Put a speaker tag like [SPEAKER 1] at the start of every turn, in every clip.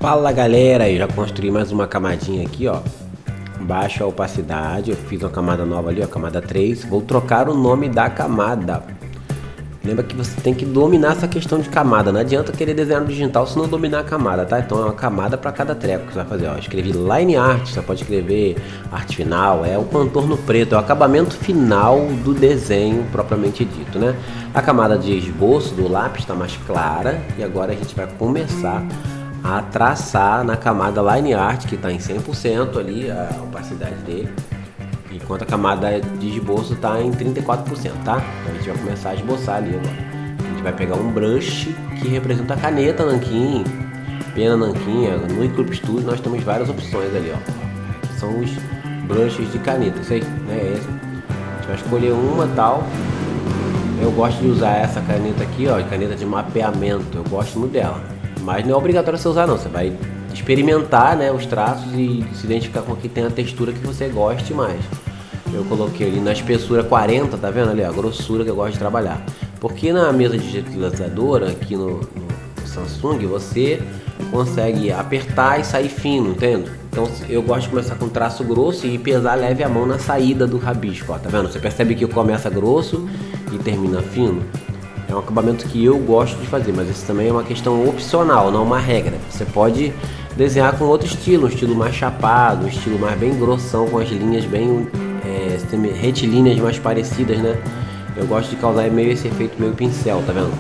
[SPEAKER 1] Fala galera, eu já construí mais uma camadinha aqui, ó. Baixa a opacidade, eu fiz uma camada nova ali, ó, camada 3. Vou trocar o nome da camada. Lembra que você tem que dominar essa questão de camada. Não adianta querer desenhar no digital se não dominar a camada, tá? Então é uma camada para cada treco que você vai fazer, ó. Escrevi line art, você pode escrever arte final, é o contorno preto, é o acabamento final do desenho propriamente dito, né? A camada de esboço do lápis está mais clara e agora a gente vai começar a traçar na camada line art, que está em 100% ali a opacidade dele, enquanto a camada de esboço está em 34%, tá? Então a gente vai começar a esboçar ali agora. A gente vai pegar um brush que representa a caneta nanquim, pena nanquim. No Eclipse Studio nós temos várias opções ali, ó. Aqui são os brushes de caneta, isso aí, né? Esse. A gente vai escolher uma tal. Eu gosto de usar essa caneta aqui, ó, caneta de mapeamento, eu gosto muito dela. Mas não é obrigatório você usar não, você vai experimentar, né, os traços e se identificar com o que tem a textura que você goste mais. Eu coloquei ali na espessura 40, tá vendo ali, a grossura que eu gosto de trabalhar. Porque na mesa digitalizadora, aqui no Samsung, você consegue apertar e sair fino, entende? Então eu gosto de começar com traço grosso e pesar leve a mão na saída do rabisco, ó, tá vendo? Você percebe que começa grosso e termina fino? É um acabamento que eu gosto de fazer, mas isso também é uma questão opcional, não uma regra. Você pode desenhar com outro estilo, um estilo mais chapado, um estilo mais bem grossão, com as linhas bem retilíneas mais parecidas, né? Eu gosto de causar meio esse efeito meio pincel, tá vendo?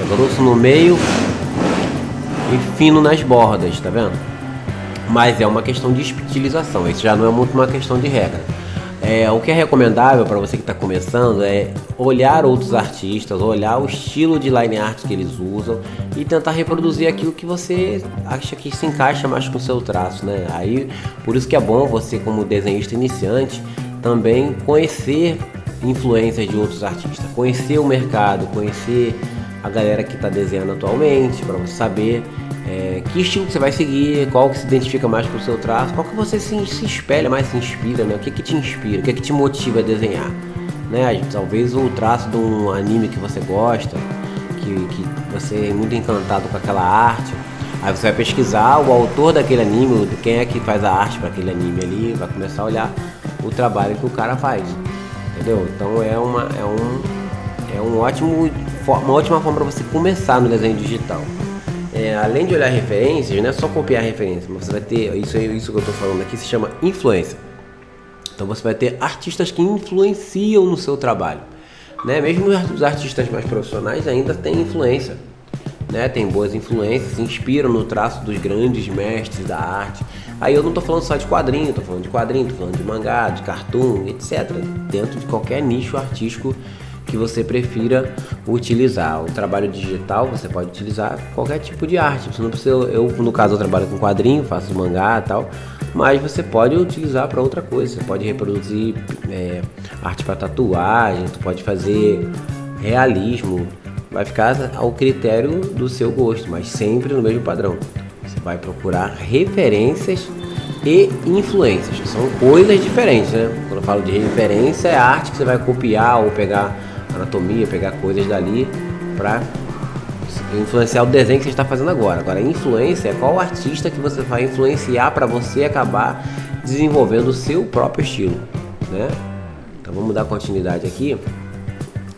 [SPEAKER 1] É grosso no meio e fino nas bordas, tá vendo? Mas é uma questão de estilização, isso já não é muito uma questão de regra. O que é recomendável para você que está começando é olhar outros artistas, olhar o estilo de line art que eles usam e tentar reproduzir aquilo que você acha que se encaixa mais com o seu traço, né? Aí, por isso que é bom você, como desenhista iniciante, também conhecer influências de outros artistas, conhecer o mercado, conhecer a galera que está desenhando atualmente, para você saber que estilo que você vai seguir, qual que se identifica mais com o seu traço, qual que você se espelha mais, se inspira, né? O que te inspira, o que te motiva a desenhar, né? Talvez o traço de um anime que você gosta, que você é muito encantado com aquela arte, aí você vai pesquisar o autor daquele anime, quem é que faz a arte para aquele anime ali, vai começar a olhar o trabalho que o cara faz, entendeu? Então uma ótima forma para você começar no desenho digital. Além de olhar referências, não é só copiar referências, mas você vai ter, isso que eu estou falando aqui se chama influência. Então você vai ter artistas que influenciam no seu trabalho, né? Mesmo os artistas mais profissionais ainda têm influência, né? Tem boas influências, se inspiram no traço dos grandes mestres da arte. Aí eu não estou falando só de quadrinho, estou falando de mangá, de cartoon, etc. Dentro de qualquer nicho artístico que você prefira utilizar. O trabalho digital você pode utilizar qualquer tipo de arte. Você não precisa, eu no caso eu trabalho com quadrinho, faço mangá e tal, mas você pode utilizar para outra coisa. Você pode reproduzir arte para tatuagem, você pode fazer realismo, vai ficar ao critério do seu gosto, mas sempre no mesmo padrão. Você vai procurar referências e influências, que são coisas diferentes, né? Quando eu falo de referência, é a arte que você vai copiar ou pegar anatomia, pegar coisas dali para influenciar o desenho que você está fazendo agora. Agora, influência é qual artista que você vai influenciar para você acabar desenvolvendo o seu próprio estilo, né? Então vamos dar continuidade aqui.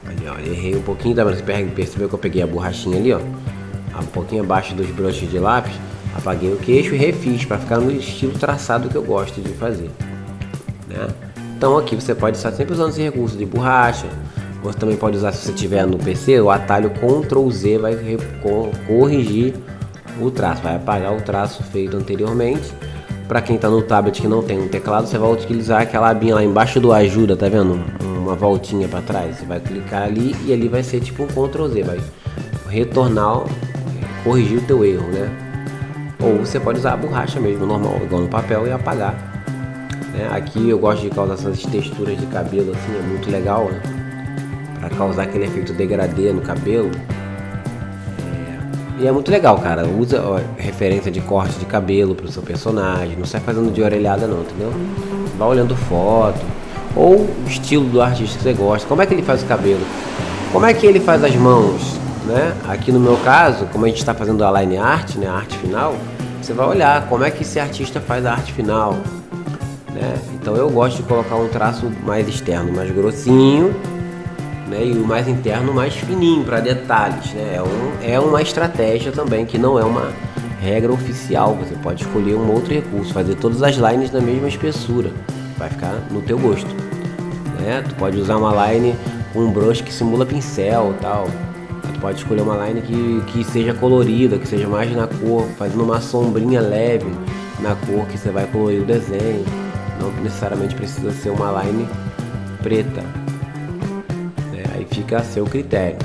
[SPEAKER 1] Ali, ó, errei um pouquinho, tá? Você percebeu que eu peguei a borrachinha ali, ó, um pouquinho abaixo dos brushes de lápis. Apaguei o queixo e refiz para ficar no estilo traçado que eu gosto de fazer, né? Então aqui você pode estar sempre usando esse recurso de borracha. Você também pode usar, se você tiver no PC, o atalho Ctrl Z vai corrigir o traço, vai apagar o traço feito anteriormente. Para quem está no tablet que não tem um teclado, você vai utilizar aquela abinha lá embaixo do ajuda, tá vendo? Uma voltinha para trás, você vai clicar ali e ali vai ser tipo um Ctrl Z, vai retornar, corrigir o teu erro, né? Ou você pode usar a borracha mesmo, normal, igual no papel, e apagar, né? Aqui eu gosto de causar essas texturas de cabelo assim, é muito legal, né? Para causar aquele efeito degradê no cabelo. E é muito legal, cara. Usa referência de corte de cabelo pro seu personagem. Não sai fazendo de orelhada não, entendeu? Vai olhando foto. Ou o estilo do artista que você gosta. Como é que ele faz o cabelo? Como é que ele faz as mãos? né? Aqui no meu caso, como a gente está fazendo a line art, né, a arte final, você vai olhar como é que esse artista faz a arte final, né? Então eu gosto de colocar um traço mais externo, mais grossinho, né? E o mais interno mais fininho, para detalhes, né? É uma estratégia também, que não é uma regra oficial. Você pode escolher um outro recurso, fazer todas as lines na mesma espessura, vai ficar no teu gosto, né? Tu pode usar uma line com um brush que simula pincel e tal. Tu pode escolher uma line que seja colorida, que seja mais na cor, fazendo uma sombrinha leve na cor que você vai colorir o desenho. Não necessariamente precisa ser uma line preta, né? Aí fica a seu critério.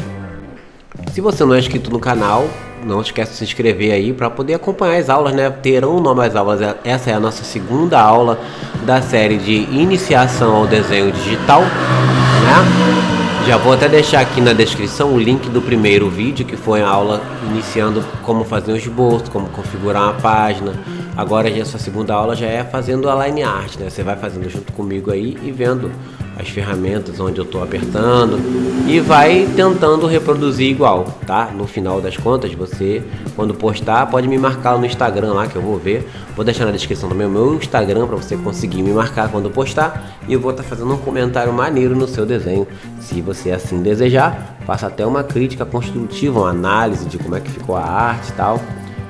[SPEAKER 1] Se você não é inscrito no canal, não esquece de se inscrever aí para poder acompanhar as aulas, né? Terão novas aulas. Essa é a nossa segunda aula da série de iniciação ao desenho digital, né? Já vou até deixar aqui na descrição o link do primeiro vídeo, que foi a aula iniciando como fazer um esboço, como configurar uma página. Agora essa segunda aula já é fazendo a line art, né? Você vai fazendo junto comigo aí e vendo as ferramentas onde eu estou apertando e vai tentando reproduzir igual, tá? No final das contas, você, quando postar, pode me marcar no Instagram lá, que eu vou ver. Vou deixar na descrição também o meu Instagram para você conseguir me marcar quando postar, e eu vou estar fazendo um comentário maneiro no seu desenho. Se você assim desejar, faça até uma crítica construtiva, uma análise de como é que ficou a arte e tal,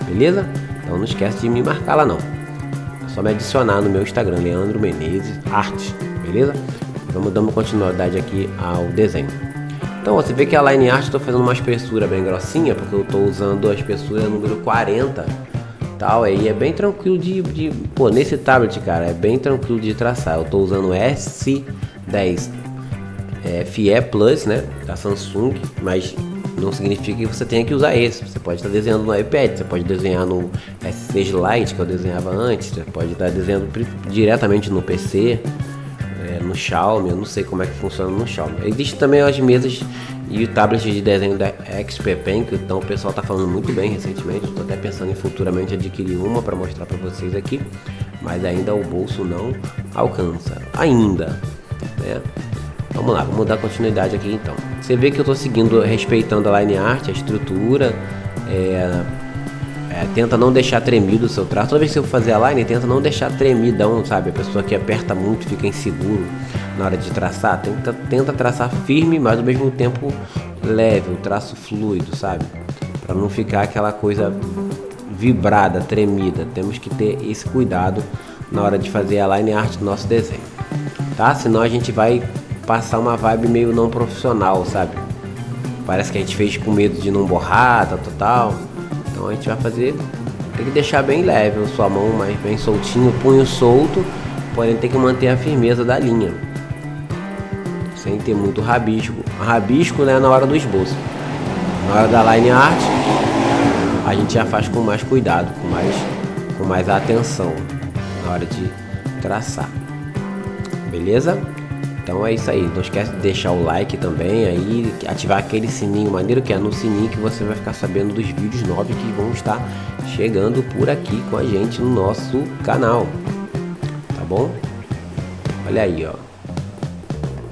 [SPEAKER 1] beleza? Então não esquece de me marcar lá não. É só me adicionar no meu Instagram, Leandro Menezes Arte, beleza? Vamos dando continuidade aqui ao desenho. Então você vê que a line art eu estou fazendo uma espessura bem grossinha, porque eu estou usando a espessura número 40, tal, aí é bem tranquilo pô, nesse tablet, cara, é bem tranquilo de traçar. Eu estou usando S10 FE Plus, né, da Samsung, mas não significa que você tenha que usar esse. Você pode estar desenhando no iPad, você pode desenhar no S6 Lite, que eu desenhava antes, você pode estar desenhando diretamente no PC, no Xiaomi. Eu não sei como é que funciona no Xiaomi. Existem também as mesas e tablets de desenho da XP Pen, que então o pessoal está falando muito bem recentemente. Estou até pensando em futuramente adquirir uma para mostrar para vocês aqui, mas ainda o bolso não alcança, ainda, né? Vamos lá, vamos dar continuidade aqui então. Você vê que eu estou seguindo, respeitando a line art, a estrutura, tenta não deixar tremido o seu traço. Toda vez que você for fazer a line, tenta não deixar tremidão, sabe? A pessoa que aperta muito fica inseguro na hora de traçar. Tenta traçar firme, mas ao mesmo tempo leve, o traço fluido, sabe? Para não ficar aquela coisa vibrada, tremida. Temos que ter esse cuidado na hora de fazer a line art do nosso desenho, tá? Senão a gente vai passar uma vibe meio não profissional, sabe? Parece que a gente fez com medo de não borrar, tal. Então a gente vai fazer, tem que deixar bem leve a sua mão, mas bem soltinho, punho solto, porém tem que manter a firmeza da linha, sem ter muito rabisco. Rabisco, né, na hora do esboço. Na hora da line art, a gente já faz com mais cuidado, com mais atenção na hora de traçar, beleza? Então é isso aí, não esquece de deixar o like também aí, ativar aquele sininho maneiro, que é no sininho que você vai ficar sabendo dos vídeos novos que vão estar chegando por aqui com a gente no nosso canal, tá bom? Olha aí, ó,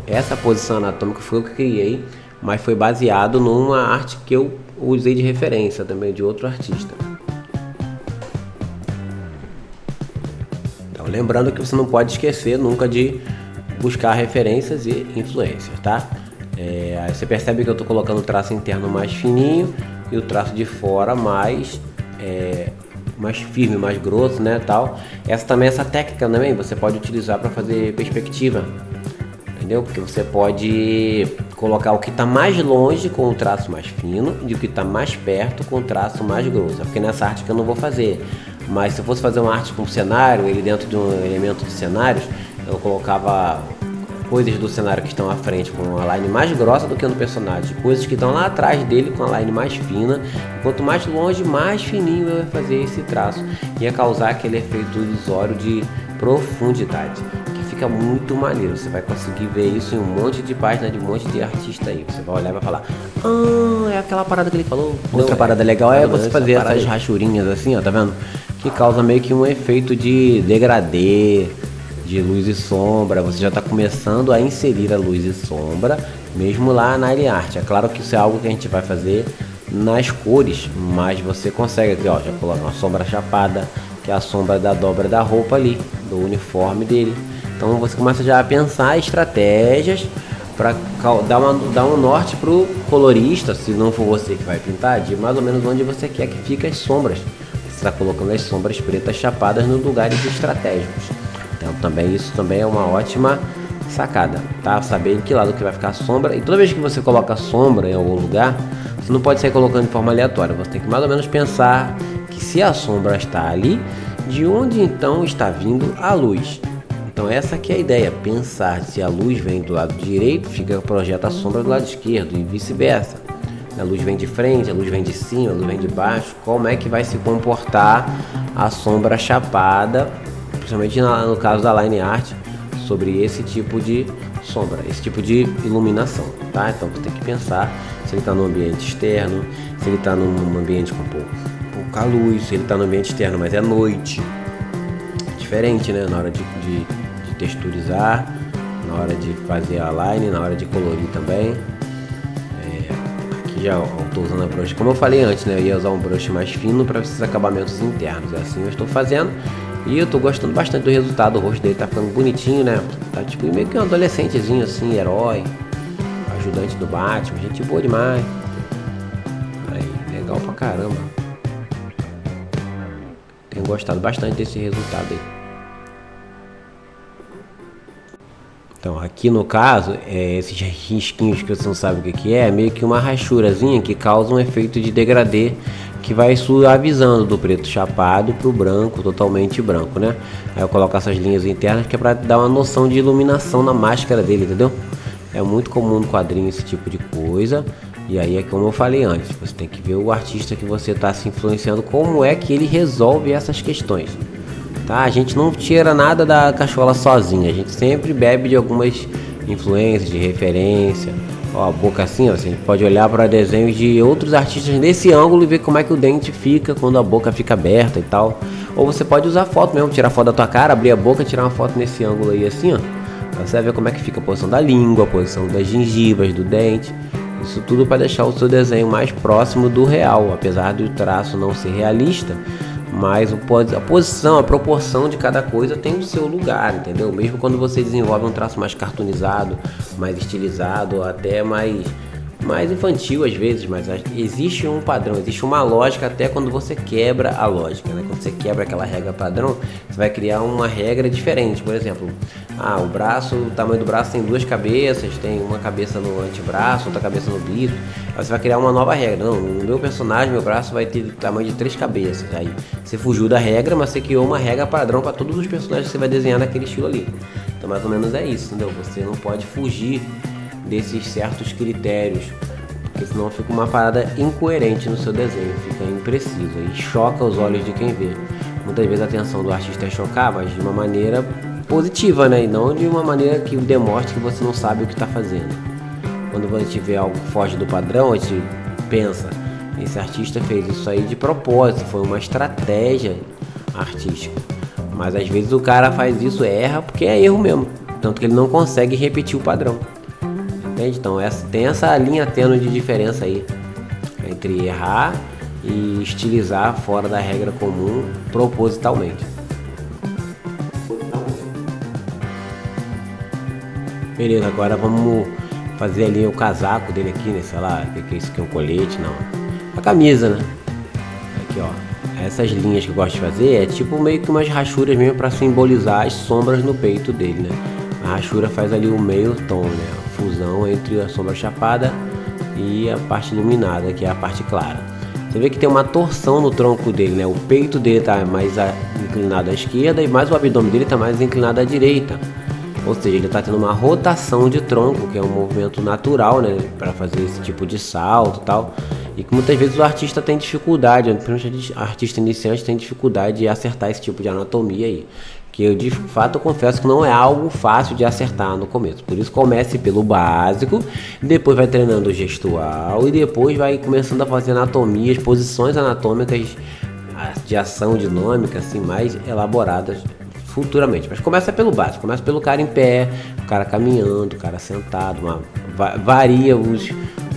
[SPEAKER 1] essa posição anatômica foi eu que criei, mas foi baseado numa arte que eu usei de referência também de outro artista. Então lembrando que você não pode esquecer nunca de buscar referências e influências, tá? Aí você percebe que eu tô colocando o traço interno mais fininho e o traço de fora mais firme, mais grosso, né, tal. Essa técnica também você pode utilizar para fazer perspectiva, entendeu? Porque você pode colocar o que está mais longe com o traço mais fino e o que está mais perto com o traço mais grosso. Porque nessa arte que eu não vou fazer, mas se eu fosse fazer uma arte com um cenário, ele dentro de um elemento de cenários, eu colocava coisas do cenário que estão à frente com a line mais grossa do que no personagem, coisas que estão lá atrás dele com a line mais fina. Quanto mais longe, mais fininho eu ia fazer esse traço, ia causar aquele efeito ilusório de profundidade, que fica muito maneiro. Você vai conseguir ver isso em um monte de página de um monte de artista aí. Você vai olhar e vai falar: é aquela parada que ele falou. Outra parada legal é você fazer essas rachurinhas assim, ó, tá vendo? Que causa meio que um efeito de degradê, de luz e sombra. Você já está começando a inserir a luz e sombra mesmo lá na line art. É claro que isso é algo que a gente vai fazer nas cores, mas você consegue aqui, ó, já coloca uma sombra chapada, que é a sombra da dobra da roupa ali, do uniforme dele. Então você começa já a pensar estratégias para dar um norte pro colorista, se não for você que vai pintar, de mais ou menos onde você quer que fique as sombras. Você está colocando as sombras pretas chapadas nos lugares estratégicos. Então também isso também é uma ótima sacada, tá? Saber em que lado que vai ficar a sombra. E toda vez que você coloca a sombra em algum lugar, você não pode sair colocando de forma aleatória. Você tem que mais ou menos pensar que se a sombra está ali, de onde então está vindo a luz. Então essa aqui é a ideia, pensar se a luz vem do lado direito, projeta a sombra do lado esquerdo e vice-versa. A luz vem de frente, a luz vem de cima, a luz vem de baixo. Como é que vai se comportar a sombra chapada, principalmente no caso da line art, sobre esse tipo de sombra, esse tipo de iluminação, tá? Então você tem que pensar se ele está no ambiente externo, se ele está num ambiente com pouca luz, se ele está no ambiente externo, mas é noite. Diferente, né? Na hora de texturizar, na hora de fazer a line, na hora de colorir também. Aqui já estou usando a brush, como eu falei antes, né? Eu ia usar um brush mais fino para esses acabamentos internos. Assim eu estou fazendo e eu estou gostando bastante do resultado. O rosto dele tá ficando bonitinho, né? Tá tipo meio que um adolescentezinho assim, herói, ajudante do Batman, gente boa demais. Aí, legal pra caramba. Tenho gostado bastante desse resultado aí. Então aqui no caso, esses risquinhos que você não sabe o que é meio que uma rachurazinha que causa um efeito de degradê que vai suavizando do preto chapado pro branco, totalmente branco, né? Aí eu coloco essas linhas internas que é para dar uma noção de iluminação na máscara dele, entendeu? É muito comum no quadrinho esse tipo de coisa. E aí é como eu falei antes, você tem que ver o artista que você está se influenciando, como é que ele resolve essas questões. Tá? A gente não tira nada da cachola sozinha, a gente sempre bebe de algumas influências, de referência. Ó, a boca assim, ó, você pode olhar para desenhos de outros artistas nesse ângulo e ver como é que o dente fica quando a boca fica aberta e tal. Ou você pode usar foto mesmo, tirar foto da tua cara, abrir a boca, tirar uma foto nesse ângulo aí assim, ó. Você vai ver como é que fica a posição da língua, a posição das gengivas, do dente. Isso tudo para deixar o seu desenho mais próximo do real, apesar do traço não ser realista. Mas a posição, a proporção de cada coisa tem o seu lugar, entendeu? Mesmo quando você desenvolve um traço mais cartoonizado, mais estilizado, até mais infantil às vezes, mas existe um padrão, existe uma lógica até quando você quebra a lógica, né? Quando você quebra aquela regra padrão, você vai criar uma regra diferente. Por exemplo, o tamanho do braço tem duas cabeças, tem uma cabeça no antebraço, outra cabeça no bíceps. Aí você vai criar uma nova regra. Não, no meu personagem, meu braço vai ter tamanho de 3 cabeças. Aí você fugiu da regra, mas você criou uma regra padrão para todos os personagens que você vai desenhar naquele estilo ali. Então mais ou menos é isso, entendeu? Você não pode fugir desses certos critérios, porque senão fica uma parada incoerente no seu desenho, fica impreciso e choca os olhos de quem vê. Muitas vezes a intenção do artista é chocar, mas de uma maneira positiva, né? E não de uma maneira que demonstre que você não sabe o que está fazendo. Quando você vê algo que foge do padrão, a gente pensa, esse artista fez isso aí de propósito, foi uma estratégia artística. Mas às vezes o cara faz isso, erra, porque é erro mesmo, tanto que ele não consegue repetir o padrão. Entende? Então tem essa linha tênue de diferença aí entre errar e estilizar fora da regra comum propositalmente. Beleza, agora vamos fazer ali o casaco dele aqui, né? Sei lá, o que é isso aqui? Um colete? Não. A camisa, né? Aqui, ó. Essas linhas que eu gosto de fazer é tipo meio que umas rachuras mesmo para simbolizar as sombras no peito dele, né? A rachura faz ali o meio tom, né? A fusão entre a sombra chapada e a parte iluminada, que é a parte clara. Você vê que tem uma torção no tronco dele, né? O peito dele tá mais inclinado à esquerda e mais o abdômen dele tá mais inclinado à direita. Ou seja, ele está tendo uma rotação de tronco, que é um movimento natural, né, para fazer esse tipo de salto e tal. E que muitas vezes o artista tem dificuldade, principalmente o artista iniciante tem dificuldade de acertar esse tipo de anatomia aí. Que eu de fato confesso que não é algo fácil de acertar no começo. Por isso comece pelo básico, depois vai treinando o gestual e depois vai começando a fazer anatomias, posições anatômicas de ação dinâmica assim mais elaboradas futuramente. Mas começa pelo básico, começa pelo cara em pé, o cara caminhando, o cara sentado, varia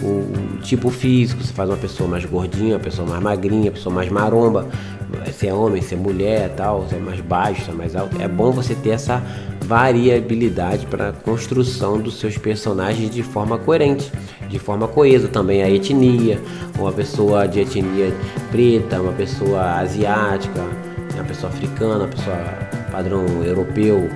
[SPEAKER 1] o tipo físico, você faz uma pessoa mais gordinha, uma pessoa mais magrinha, uma pessoa mais maromba, se é homem, se é mulher, tal, se é mais baixo, se é mais alto. É bom você ter essa variabilidade para a construção dos seus personagens de forma coerente, de forma coesa. Também a etnia, uma pessoa de etnia preta, uma pessoa asiática, uma pessoa africana, uma pessoa padrão europeu,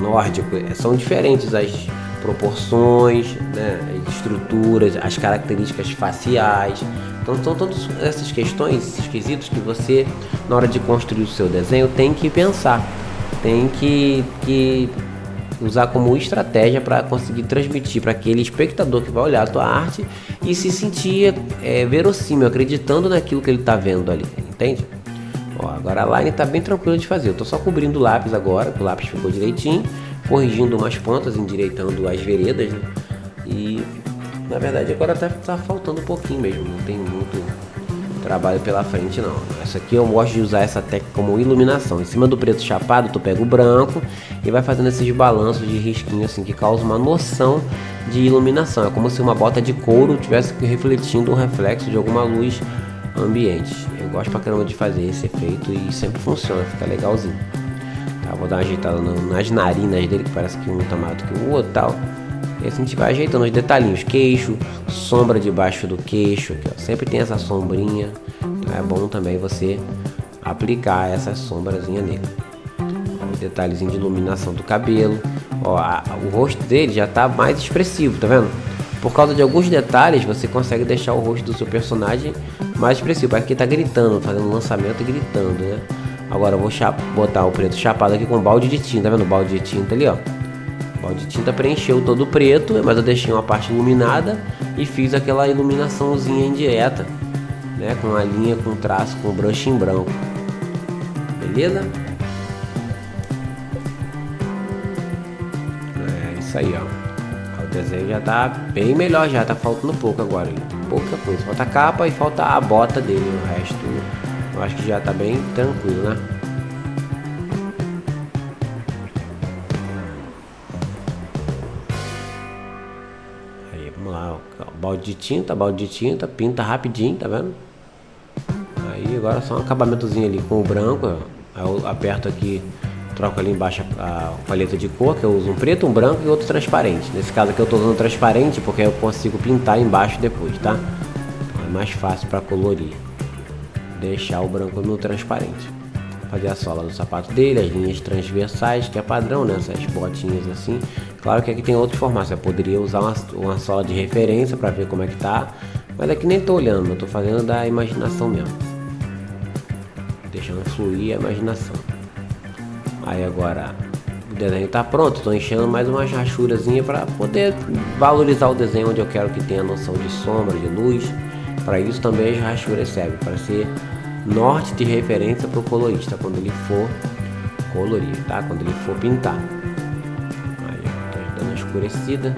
[SPEAKER 1] nórdico, são diferentes as proporções, né, as estruturas, as características faciais. Então são todas essas questões, esses quesitos que você, na hora de construir o seu desenho, tem que pensar, tem que usar como estratégia para conseguir transmitir para aquele espectador que vai olhar a tua arte e se sentir verossímil, acreditando naquilo que ele está vendo ali, entende? Ó, agora a line está bem tranquila de fazer, eu estou só cobrindo o lápis agora, o lápis ficou direitinho, corrigindo umas pontas, endireitando as veredas, né? E na verdade agora tá faltando um pouquinho mesmo, não tem muito trabalho pela frente não. Essa aqui eu gosto de usar essa técnica como iluminação. Em cima do preto chapado tu pega o branco e vai fazendo esses balanços de risquinho assim que causa uma noção de iluminação. É como se uma bota de couro estivesse refletindo um reflexo de alguma luz ambiente. Eu gosto pra caramba de fazer esse efeito e sempre funciona, fica legalzinho. Tá, vou dar uma ajeitada nas narinas dele, que parece que um tá maior do que o outro, tal. E assim a gente vai ajeitando os detalhinhos, queixo, sombra debaixo do queixo, aqui, ó, sempre tem essa sombrinha. Então é bom também você aplicar essa sombrazinha nele. Os detalhezinhos de iluminação do cabelo. Ó, o rosto dele já tá mais expressivo, tá vendo? Por causa de alguns detalhes você consegue deixar o rosto do seu personagem mais expressivo. Aqui tá gritando, fazendo lançamento e gritando, né? Agora eu vou botar o preto chapado aqui com balde de tinta, tá vendo o balde de tinta ali, ó? O balde de tinta preencheu todo o preto, mas eu deixei uma parte iluminada e fiz aquela iluminaçãozinha indireta, né? Com a linha, com traço, com o brush em branco. Beleza? É isso aí, ó. O desenho já tá bem melhor, já tá faltando pouco agora, pouca coisa. Falta a capa e falta a bota dele, o resto eu acho que já tá bem tranquilo, né? Aí, vamos lá, ó. Balde de tinta, pinta rapidinho, tá vendo? Aí agora só um acabamentozinho ali com o branco, ó. Aí eu aperto aqui, troco ali embaixo a paleta de cor, que eu uso um preto, um branco e outro transparente. Nesse caso aqui eu tô usando transparente porque eu consigo pintar embaixo depois, tá? É mais fácil para colorir. Deixar o branco no transparente. Fazer a sola do sapato dele, as linhas transversais, que é padrão, né? Essas botinhas assim. Claro que aqui tem outro formato. Eu poderia usar uma sola de referência para ver como é que tá. Mas aqui nem tô olhando, eu tô fazendo da imaginação mesmo. Deixando fluir a imaginação. Aí agora o desenho tá pronto. Tô enchendo mais uma rachurazinha para poder valorizar o desenho onde eu quero que tenha noção de sombra, de luz. Para isso também as rachuras servem para ser norte de referência para o colorista quando ele for colorir, tá? Quando ele for pintar. Aí tô dando uma escurecida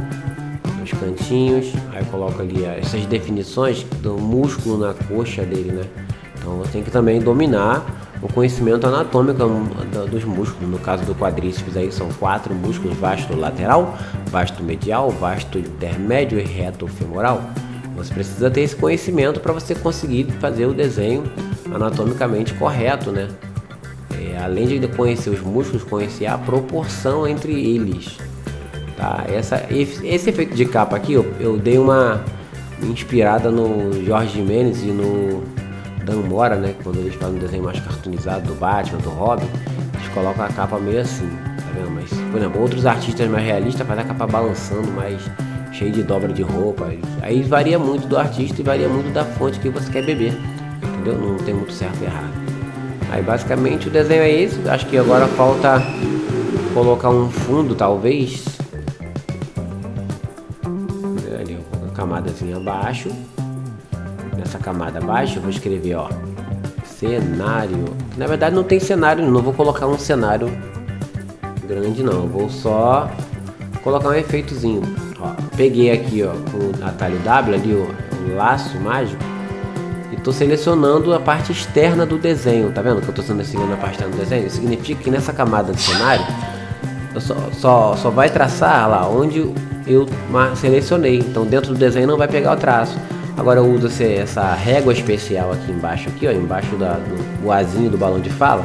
[SPEAKER 1] nos cantinhos. Aí coloco ali essas definições do músculo na coxa dele, né? Então você tem que também dominar o conhecimento anatômico dos músculos. No caso do quadríceps aí são 4 músculos: vasto lateral, vasto medial, vasto intermédio e reto femoral. Você precisa ter esse conhecimento para você conseguir fazer o desenho anatomicamente correto, né? Além de conhecer os músculos, conhecer a proporção entre eles, tá? Esse efeito de capa aqui, eu dei uma inspirada no Jorge Jimenez e no Dan Mora, né? Quando eles fazem um desenho mais cartoonizado do Batman, do Robin, eles colocam a capa meio assim, tá vendo? Mas, por exemplo, outros artistas mais realistas fazem a capa balançando, mais cheio de dobra de roupa. Aí varia muito do artista e varia muito da fonte que você quer beber, entendeu? Não tem muito certo e errado. Aí basicamente o desenho é esse. Acho que agora falta colocar um fundo, talvez. Ali, uma camadazinha abaixo. Nessa camada abaixo eu vou escrever, ó, cenário. Na verdade não tem cenário, não vou colocar um cenário grande não. Eu vou só colocar um efeitozinho. Ó, peguei aqui, ó, com o atalho W ali, o laço mágico, e tô selecionando a parte externa do desenho. Tá vendo que eu tô selecionando a parte externa do desenho? Isso significa que nessa camada de cenário só vai traçar lá onde eu selecionei. Então dentro do desenho não vai pegar o traço. Agora eu uso essa régua especial aqui embaixo, aqui, ó, embaixo do azinho do balão de fala,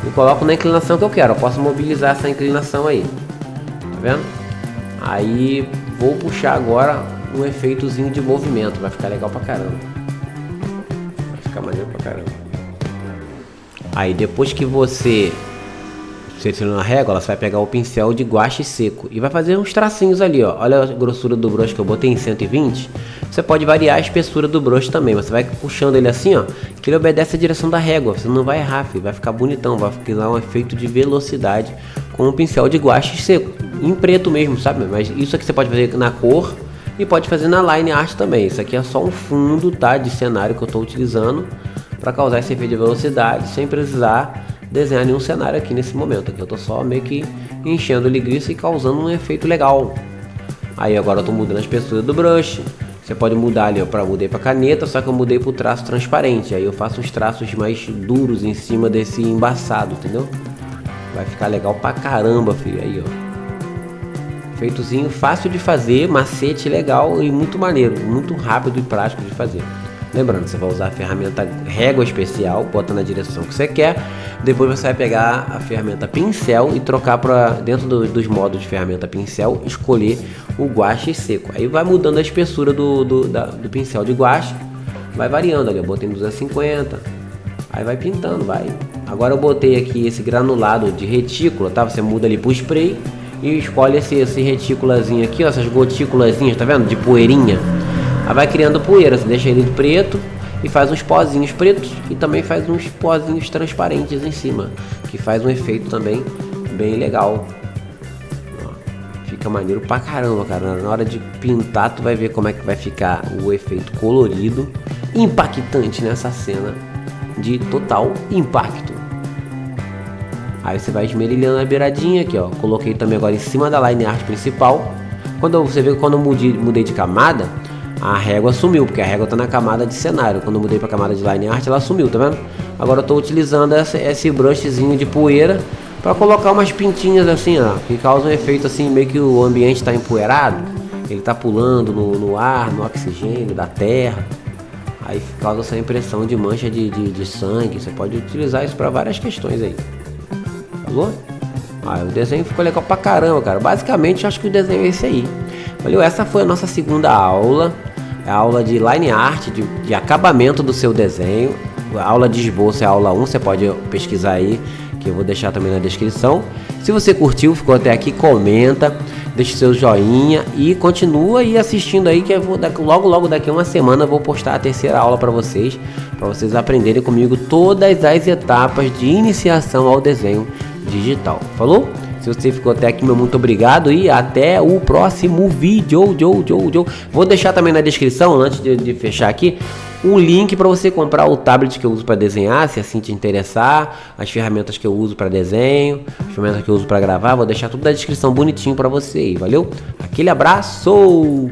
[SPEAKER 1] e coloco na inclinação que eu quero. Eu posso mobilizar essa inclinação aí, tá vendo? Aí vou puxar agora um efeitozinho de movimento, vai ficar legal pra caramba. Vai ficar maneiro pra caramba. Aí depois que você selecionou a régua, você vai pegar o pincel de guache seco e vai fazer uns tracinhos ali, ó. Olha a grossura do brush que eu botei em 120. Você pode variar a espessura do brush também. Você vai puxando ele assim, ó, que ele obedece a direção da régua. Você não vai errar, filho. Vai ficar bonitão, vai criar um efeito de velocidade com um pincel de guache seco, em preto mesmo, sabe? Mas isso aqui você pode fazer na cor e pode fazer na line art também. Isso aqui é só um fundo, tá, de cenário que eu estou utilizando para causar esse efeito de velocidade sem precisar desenhar nenhum cenário aqui nesse momento. Aqui eu tô só meio que enchendo o linguiça e causando um efeito legal. Aí agora eu tô mudando a espessura do brush. Você pode mudar ali, ó, mudei para caneta, só que eu mudei pro traço transparente. Aí eu faço uns traços mais duros em cima desse embaçado, entendeu? Vai ficar legal pra caramba, filho. Aí, ó, efeitozinho fácil de fazer, macete legal e muito maneiro, muito rápido e prático de fazer. Lembrando, você vai usar a ferramenta régua especial, bota na direção que você quer. Depois você vai pegar a ferramenta pincel e trocar para dentro dos modos de ferramenta pincel, escolher o guache seco. Aí vai mudando a espessura do pincel de guache, vai variando ali. Eu botei em 250, aí vai pintando, vai. Agora eu botei aqui esse granulado de retícula, tá? Você muda ali pro spray e escolhe esse retículazinho aqui, ó, essas gotículazinhas, tá vendo? De poeirinha. Aí vai criando poeira, você deixa ele preto e faz uns pozinhos pretos e também faz uns pozinhos transparentes em cima, que faz um efeito também bem legal. Ó, fica maneiro pra caramba, cara. Na hora de pintar tu vai ver como é que vai ficar o efeito colorido, impactante nessa cena de total impacto. Aí você vai esmerilhando a beiradinha aqui, ó. Coloquei também agora em cima da line art principal. Você vê que quando eu mudei de camada, a régua sumiu, porque a régua tá na camada de cenário. Quando eu mudei pra camada de line art, ela sumiu, tá vendo? Agora eu tô utilizando esse brushzinho de poeira pra colocar umas pintinhas assim, ó, que causam um efeito assim, meio que o ambiente tá empoeirado. Ele tá pulando no ar, no oxigênio da terra. Aí causa essa impressão de mancha de sangue. Você pode utilizar isso pra várias questões aí. Falou? Ah, o desenho ficou legal pra caramba, cara. Basicamente, acho que o desenho é esse aí. Valeu? Essa foi a nossa segunda aula. É a aula de line art, de acabamento do seu desenho. A aula de esboço é a aula 1, você pode pesquisar aí, que eu vou deixar também na descrição. Se você curtiu, ficou até aqui, comenta, deixa o seu joinha e continua aí assistindo aí, que eu vou, logo daqui a uma semana eu vou postar a terceira aula para vocês aprenderem comigo todas as etapas de iniciação ao desenho digital. Falou? Se você ficou até aqui, meu muito obrigado e até o próximo vídeo. Vou deixar também na descrição, antes de fechar aqui, um link para você comprar o tablet que eu uso para desenhar, se assim te interessar, as ferramentas que eu uso para desenho, as ferramentas que eu uso para gravar. Vou deixar tudo na descrição bonitinho para você aí, valeu? Aquele abraço!